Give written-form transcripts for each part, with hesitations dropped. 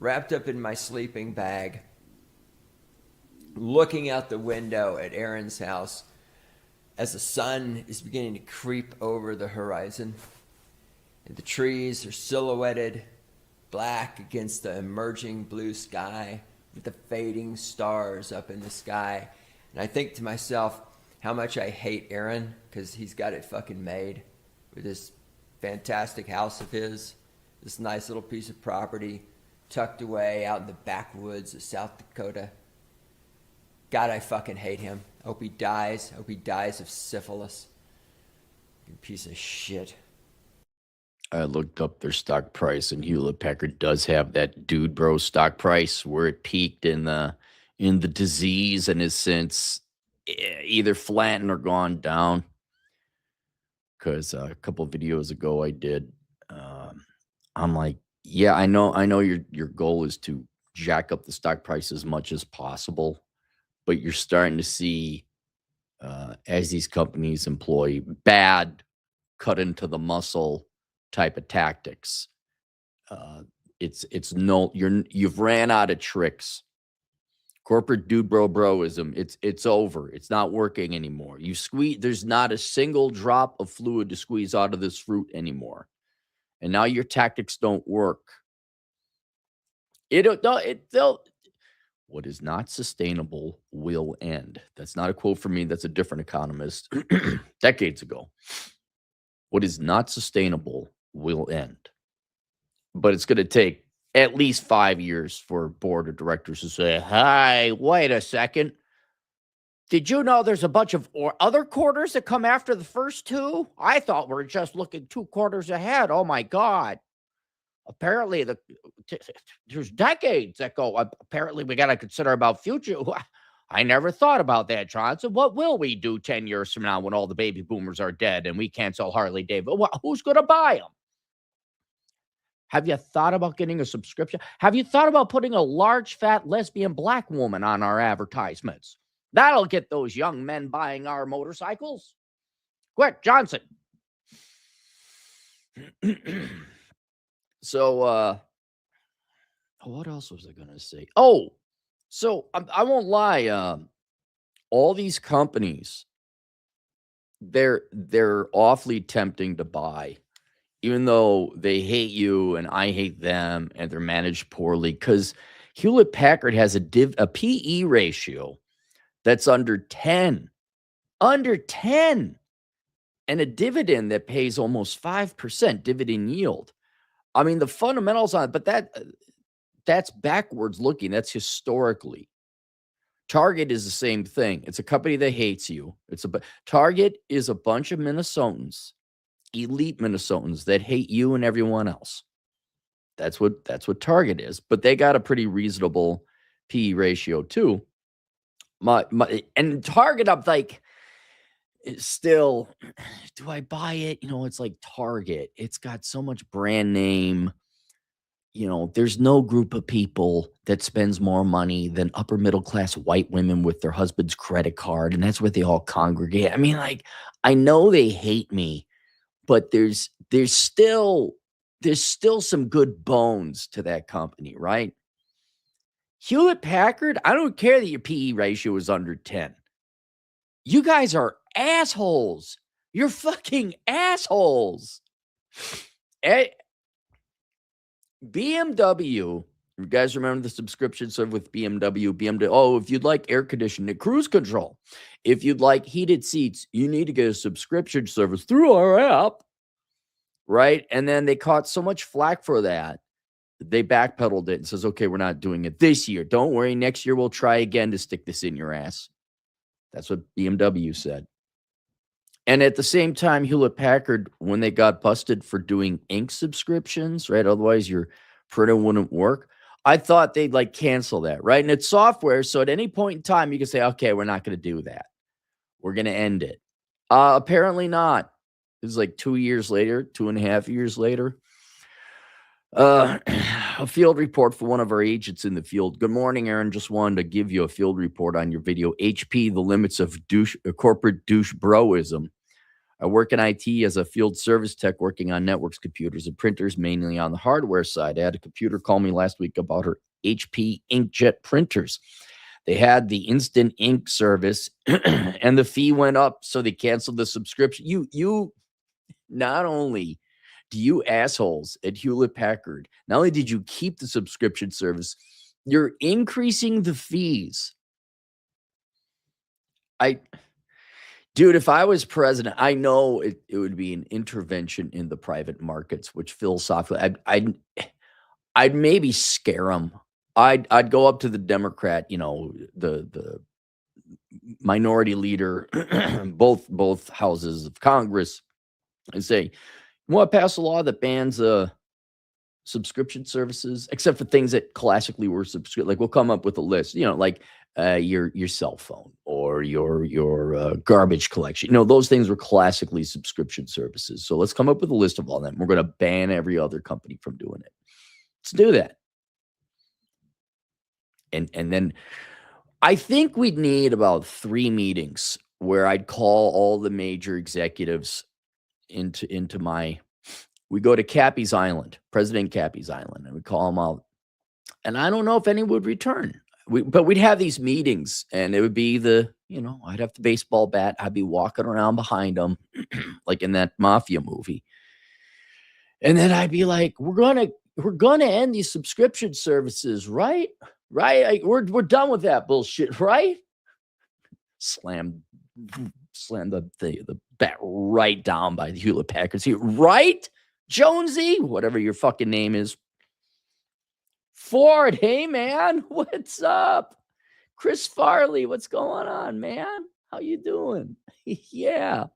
wrapped up in my sleeping bag, looking out the window at Aaron's house as the sun is beginning to creep over the horizon. And the trees are silhouetted black against the emerging blue sky with the fading stars up in the sky. And I think to myself how much I hate Aaron because he's got it fucking made with this fantastic house of his, this nice little piece of property tucked away out in the backwoods of South Dakota. God, I fucking hate him. I hope he dies. I hope he dies of syphilis. You piece of shit. I looked up their stock price, and Hewlett Packard does have that dude bro stock price where it peaked in the disease and has since either flattened or gone down. Because a couple of videos ago I did, I'm like, yeah, I know your goal is to jack up the stock price as much as possible, but you're starting to see as these companies employ bad cut into the muscle type of tactics. You've ran out of tricks. Corporate dude broism, it's over. It's not working anymore. There's not a single drop of fluid to squeeze out of this fruit anymore. And now your tactics don't work. What is not sustainable will end. That's not a quote from me. That's a different economist decades ago. What is not sustainable will end. But it's going to take at least 5 years for a board of directors to say, "Hi, wait a second. Did you know there's a bunch of other quarters that come after the first two? I thought we were just looking 2 quarters ahead. Oh, my God. Apparently, there's decades that go. Apparently, we got to consider about future. I never thought about that, Johnson. What will we do 10 years from now when all the baby boomers are dead and we can't sell Harley Davidson? Well, who's going to buy them? Have you thought about getting a subscription? Have you thought about putting a large, fat, lesbian black woman on our advertisements? That'll get those young men buying our motorcycles. Quick, Johnson. So, what else was I going to say? Oh, so I won't lie. All these companies, they're awfully tempting to buy, even though they hate you and I hate them and they're managed poorly. Because Hewlett Packard has a PE ratio that's under 10, and a dividend that pays almost 5% dividend yield. I mean, the fundamentals on it, but that's backwards looking. That's historically. Target is the same thing. It's a company that hates you. Target is a bunch of Minnesotans, elite Minnesotans that hate you and everyone else. That's what Target is. But they got a pretty reasonable PE ratio too. And Target, I'm like, still, do I buy it? It's like Target. It's got so much brand name. There's no group of people that spends more money than upper middle class white women with their husband's credit card, and that's where they all congregate. I mean, like, I know they hate me, but there's still some good bones to that company, right? Hewlett Packard, I don't care that your PE ratio is under 10. You guys are assholes. You're fucking assholes. BMW, you guys remember the subscription service with BMW? Oh, if you'd like air conditioning, cruise control, if you'd like heated seats, you need to get a subscription service through our app, right? And then they caught so much flack for that, they backpedaled it and says, okay, we're not doing it this year. Don't worry, next year we'll try again to stick this in your ass. That's what BMW said. And at the same time, Hewlett Packard, when they got busted for doing ink subscriptions, right? Otherwise, your printer wouldn't work. I thought they'd cancel that, right? And it's software. So at any point in time, you can say, okay, we're not going to do that. We're going to end it. Apparently not. It was 2 years later, 2.5 years later. A field report for one of our agents in the field. Good morning, Aaron. Just wanted to give you a field report on your video, HP, the limits of corporate douche broism. I work in IT as a field service tech working on networks, computers, and printers, mainly on the hardware side. I had a computer call me last week about her HP inkjet printers. They had the instant ink service and the fee went up, so they canceled the subscription. You not only do you assholes at Hewlett Packard, not only did you keep the subscription service, you're increasing the fees. Dude, if I was president, I know it would be an intervention in the private markets, which philosophically, I'd maybe scare them. I'd go up to the Democrat, the minority leader, both houses of Congress, and say, "You want to pass a law that bans subscription services, except for things that classically were subscription. Like we'll come up with a list, like your cell phone or your garbage collection. Those things were classically subscription services. So let's come up with a list of all them. We're going to ban every other company from doing it. Let's do that. And then I think we'd need about 3 meetings where I'd call all the major executives into my. We go to Cappy's Island, President Cappy's Island, and we call them out. And I don't know if any would return. But we'd have these meetings, and it would be I'd have the baseball bat. I'd be walking around behind them, like in that mafia movie. And then I'd be like, "We're gonna end these subscription services, right? Right? We're done with that bullshit, right?" Slam the bat right down by the Hewlett Packard. Right, Jonesy, whatever your fucking name is. Ford, hey man, what's up? Chris Farley, what's going on, man? How you doing? Yeah.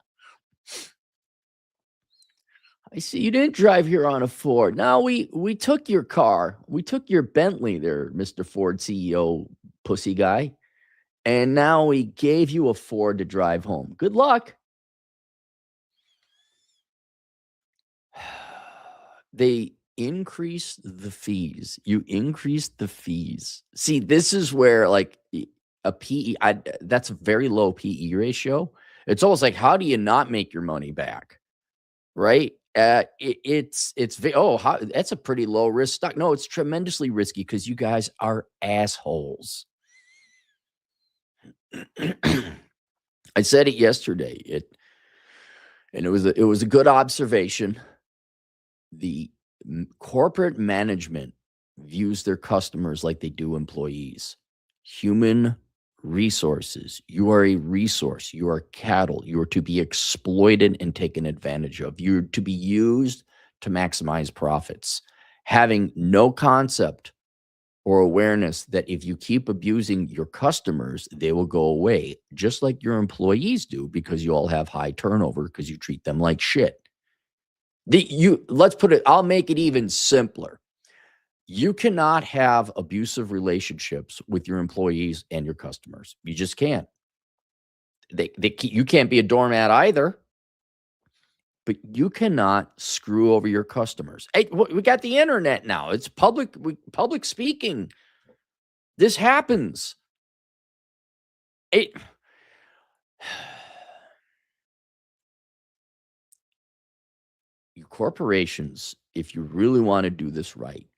I see you didn't drive here on a Ford. No, we took your car. We took your Bentley there, Mr. Ford CEO pussy guy. And now we gave you a Ford to drive home. Good luck. They increase the fees. You increase the fees. See, this is where like a PE, that's a very low PE ratio. It's almost like, how do you not make your money back? Right? That's a pretty low risk stock. No, it's tremendously risky because you guys are assholes. I said it yesterday. It was a good observation. The corporate management views their customers like they do employees. Human resources. You are a resource. You are cattle. You are to be exploited and taken advantage of. You're to be used to maximize profits. Having no concept or awareness that if you keep abusing your customers, they will go away, just like your employees do, because you all have high turnover because you treat them like shit. Let's put it, I'll make it even simpler. You cannot have abusive relationships with your employees and your customers. You just can't. You can't be a doormat either, but you cannot screw over your customers. Hey, we got the internet now. It's public speaking. This happens. Your corporations, if you really want to do this right,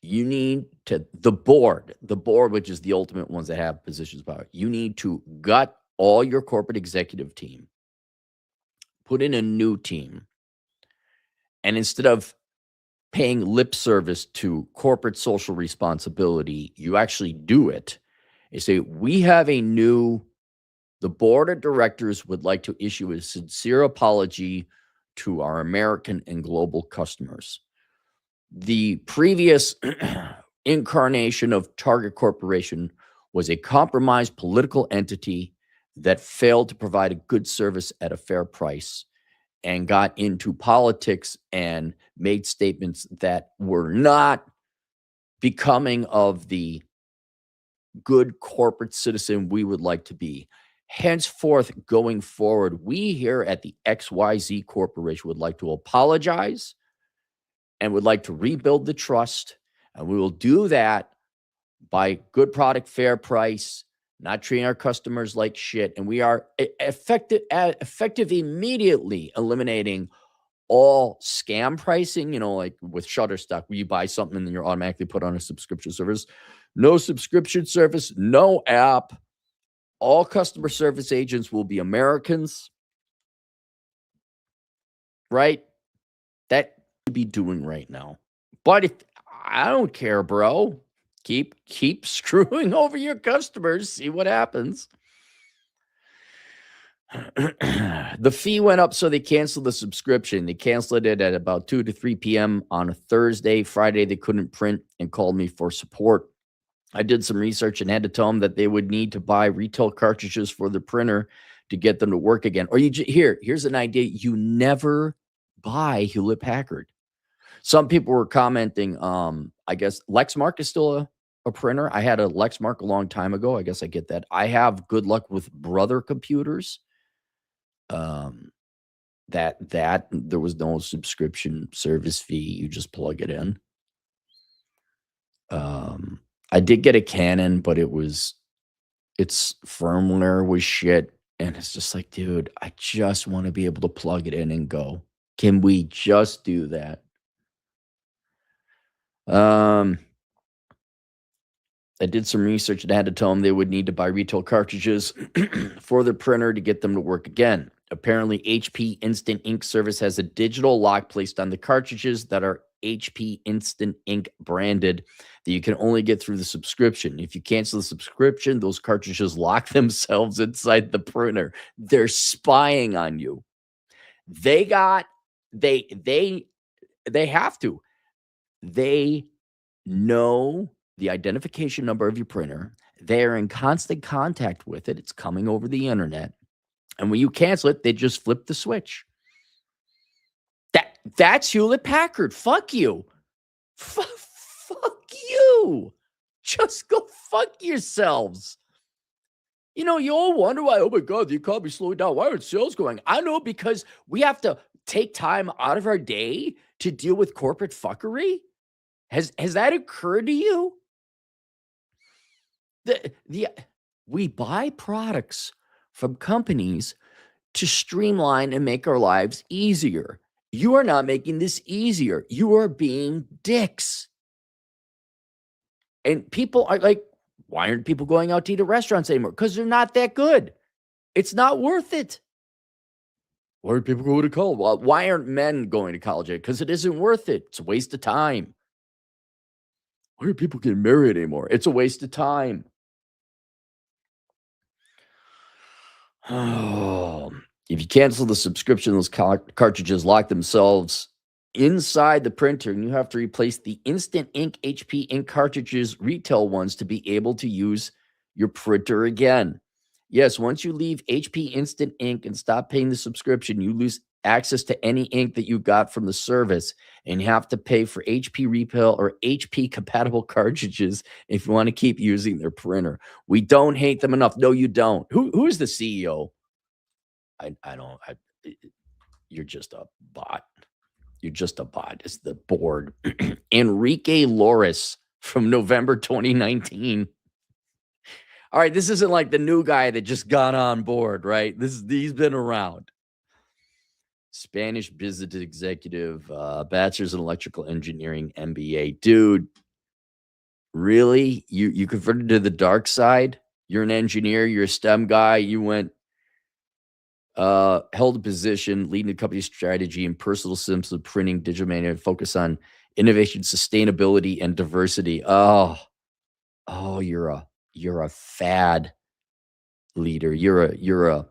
you need to, the board, which is the ultimate ones that have positions of power, you need to gut all your corporate executive team, put in a new team, and instead of paying lip service to corporate social responsibility, you actually do it. You say, the board of directors would like to issue a sincere apology to our American and global customers. The previous incarnation of Target Corporation was a compromised political entity that failed to provide a good service at a fair price and got into politics and made statements that were not becoming of the good corporate citizen we would like to be. Henceforth, going forward, we here at the XYZ Corporation would like to apologize and would like to rebuild the trust. And we will do that by good product, fair price, not treating our customers like shit. And we are effective immediately eliminating all scam pricing, like with Shutterstock, where you buy something and then you're automatically put on a subscription service. No subscription service, no app. All customer service agents will be Americans, right? That you be doing right now. But if I don't care, bro, keep screwing over your customers. See what happens. The fee went up, so they canceled the subscription. They canceled it at about 2 to 3 p.m. on a Thursday. Friday, they couldn't print and called me for support. I did some research and had to tell them that they would need to buy retail cartridges for the printer to get them to work again. Or here's an idea. You never buy Hewlett Packard. Some people were commenting, I guess Lexmark is still a printer. I had a Lexmark a long time ago. I guess I get that. I have good luck with Brother computers. That there was no subscription service fee. You just plug it in. I did get a Canon, but its firmware was shit. And it's just like, dude, I just want to be able to plug it in and go. Can we just do that? I did some research and I had to tell them they would need to buy retail cartridges for the printer to get them to work again. Apparently, HP Instant Ink service has a digital lock placed on the cartridges that are HP Instant Ink branded that you can only get through the subscription. If you cancel the subscription, those cartridges lock themselves inside the printer. They're spying on you. They have to. They know the identification number of your printer. They're in constant contact with it. It's coming over the internet. And when you cancel it, they just flip the switch. That's Hewlett Packard. Fuck you. Fuck you. Just go fuck yourselves. You all wonder why, oh my God, the economy slowed down. Why aren't sales going? I know, because we have to take time out of our day to deal with corporate fuckery. Has that occurred to you? We buy products from companies to streamline and make our lives easier. You are not making this easier. You are being dicks. And people are like, why aren't people going out to eat at restaurants anymore? Because they're not that good. It's not worth it. Why are people going to college? Well, why aren't men going to college? Because it isn't worth it. It's a waste of time. Why are people getting married anymore? It's a waste of time. Oh, if you cancel the subscription, those cartridges lock themselves inside the printer, and you have to replace the Instant Ink HP ink cartridges, retail ones, to be able to use your printer again. Yes, once you leave HP Instant Ink and stop paying the subscription, you lose access to any ink that you got from the service, and you have to pay for HP refill or HP compatible cartridges if you want to keep using their printer. We don't hate them enough. No, you don't. Who is the CEO? I don't. You're just a bot. You're just a bot. It's the board. Enrique Loris from November 2019. All right, this isn't like the new guy that just got on board, right? He's been around. Spanish business executive, bachelor's in electrical engineering, MBA. Dude, really? You converted to the dark side? You're an engineer. You're a STEM guy. You went, held a position leading the company's strategy and personal systems of printing, digital manufacturing, focus on innovation, sustainability, and diversity. Oh, you're a fad leader. You're a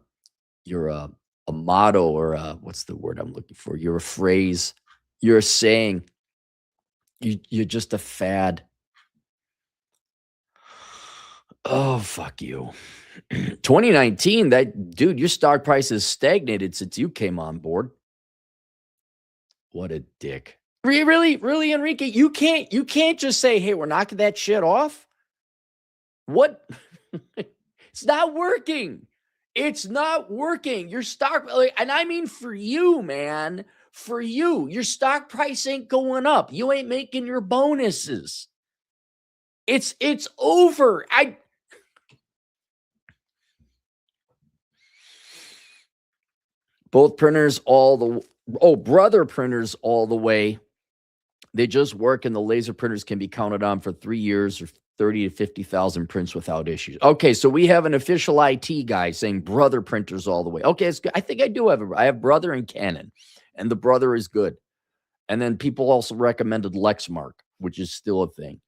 motto, or what's the word I'm looking for? You're a phrase. You're a saying. You're just a fad. Oh, fuck you. 2019, dude, your stock price has stagnated since you came on board. What a dick. Really, Enrique? You can't just say, hey, we're knocking that shit off. What? It's not working. It's not working. Your stock, and I mean for you, man, for you, your stock price ain't going up. You ain't making your bonuses. It's over. Both printers all the brother printers all the way. They just work, and the laser printers can be counted on for 3 years or 30 to 50,000 prints without issues. Okay, so we have an official IT guy saying brother printers all the way. Okay, it's good. I think I do have I have brother and Canon, and the brother is good. And then people also recommended Lexmark, which is still a thing.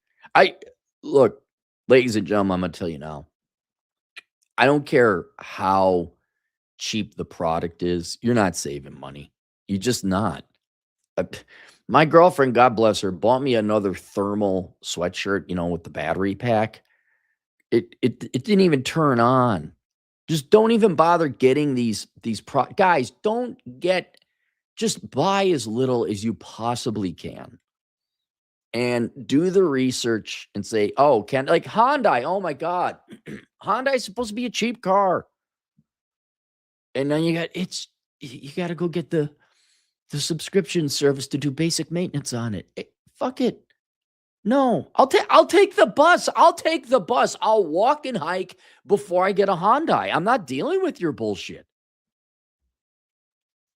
Look, ladies and gentlemen, I'm gonna tell you now. I don't care how cheap the product is. You're not saving money. You're just not. Uh, My girlfriend, God bless her, bought me another thermal sweatshirt, with the battery pack. It didn't even turn on. Just don't even bother getting these guys, just buy as little as you possibly can. And do the research and say, oh, like Hyundai, oh my God. Hyundai is supposed to be a cheap car. And then you got to go get the subscription service to do basic maintenance on it. Fuck it. No, I'll take the bus. I'll take the bus. I'll walk and hike before I get a Hyundai. I'm not dealing with your bullshit.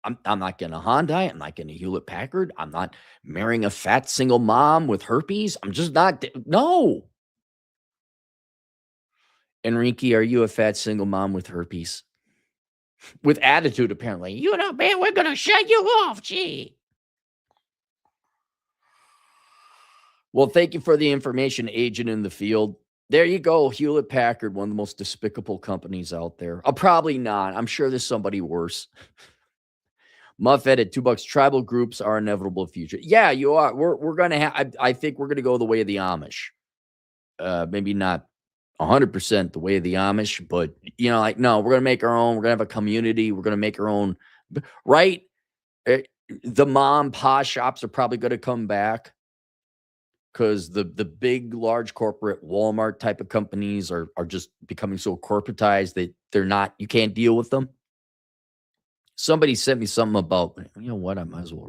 I'm not getting a Hyundai. I'm not getting a Hewlett Packard. I'm not marrying a fat single mom with herpes. I'm just not. No. Enrique, are you a fat single mom with herpes? With attitude, apparently. Man, we're going to shut you off. Gee. Well, thank you for the information, agent in the field. There you go, Hewlett Packard, one of the most despicable companies out there. Probably not. I'm sure there's somebody worse. Muff Edit, $2. Tribal groups are inevitable future. Yeah, you are. We're going to have, I think we're going to go the way of the Amish. Maybe not 100% the way of the Amish, but, no, we're going to make our own. We're going to have a community. We're going to make our own, right? The mom pa shops are probably going to come back because the big, large corporate Walmart type of companies are just becoming so corporatized that they're not, you can't deal with them. Somebody sent me something about, you know what, I might as well